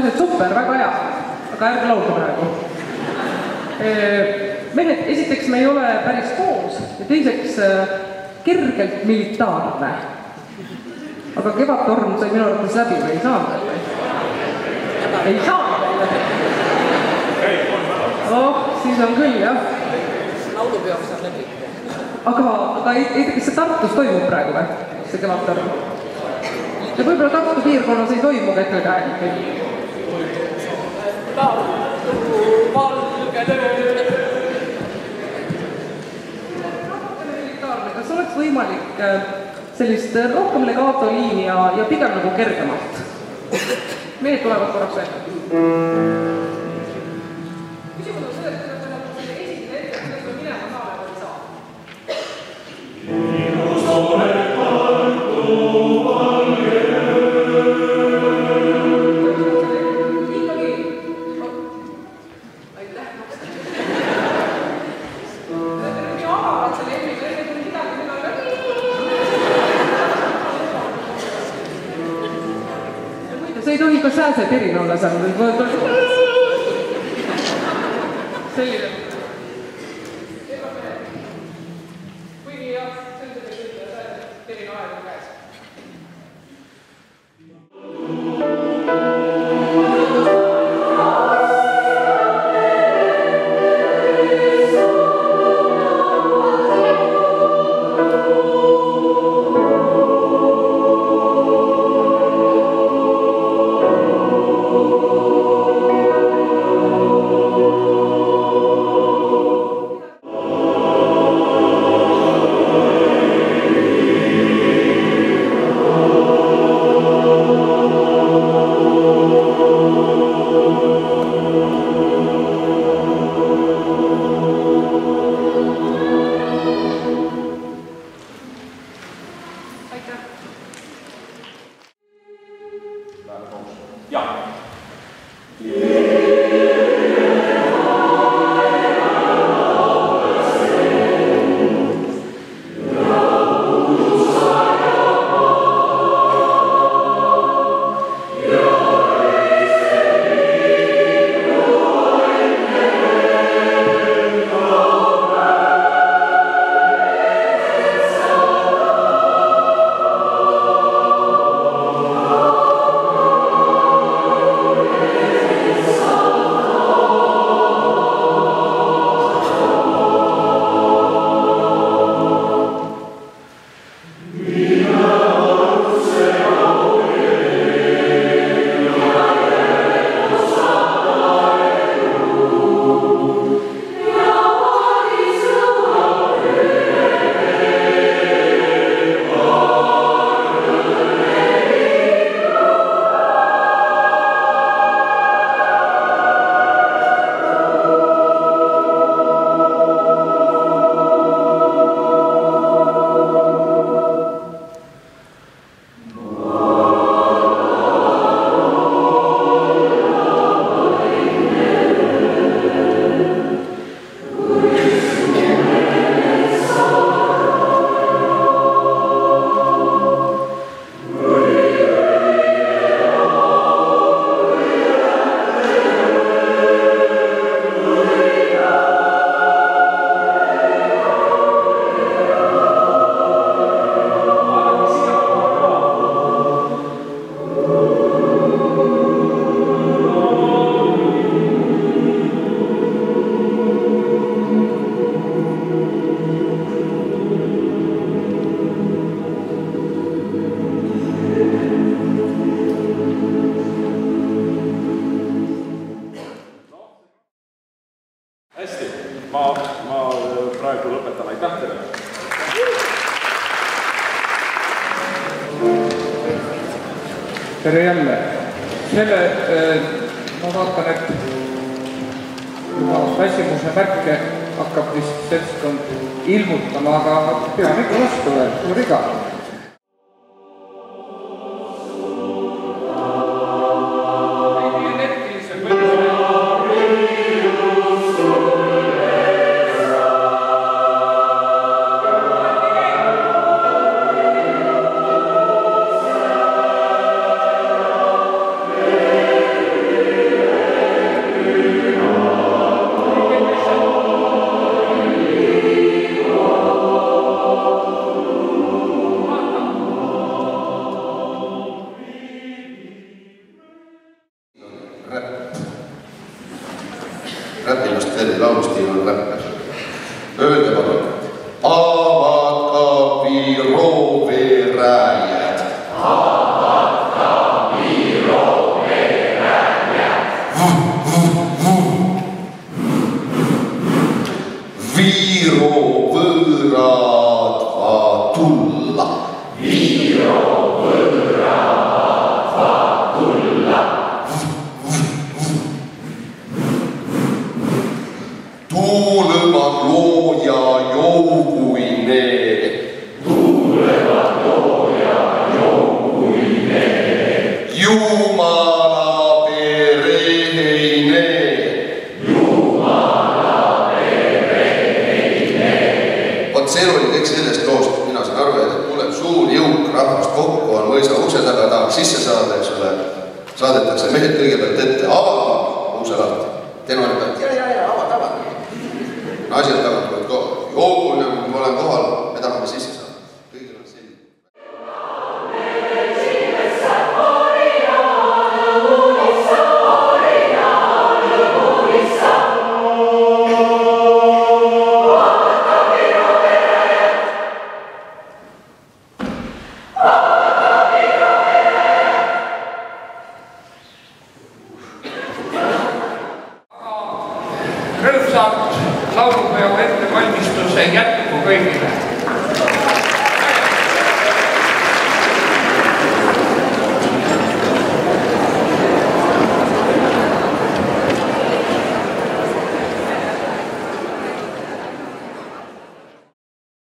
naised, super, väga hea, aga ärge laulge praegu. Mehed, esiteks me ei ole päris koos ja teiseks kergelt militaarne. Aga Kevadtorm sai minu arvates läbi või ei saanud jälle? Ei saanud jälle? Oh, siis on küll, jah. Laulupeoks on läbi. Aga kas see Tartus toimub praegu või? See Kevadtorm? Ja võib-olla Tartu piirkonnas ei toimu hetkel käega. Tartu valge töö. Kas oleks võimalik sellist rohkem legato liini ja pigem nagu kergemalt? Mehed tulevad korraks välja. Küsimus on selles, kuidas me selle esimene ette, kuidas me minema saame või ei saa. Minus oled Tartu valge ikkagi. Aitäh. Nii avavad selle eelmise enne kui midagi mida läbi. See ei tohi ka sääseterin olla seal. Selline. Kuigi jah, selline sääseterin aeg on käes. Tere jälle. Ma vaatan, et juba väsimuse märke hakkab vist seltskond ilmutama, aga peame ikka vastu veel, suur iga. mõisa ukse taga tahaks sisse saada, eks ole, saadetakse mehed kõigepealt ette, ava ukse lahti. Tenori pealt, ja, avad. Naised tagant.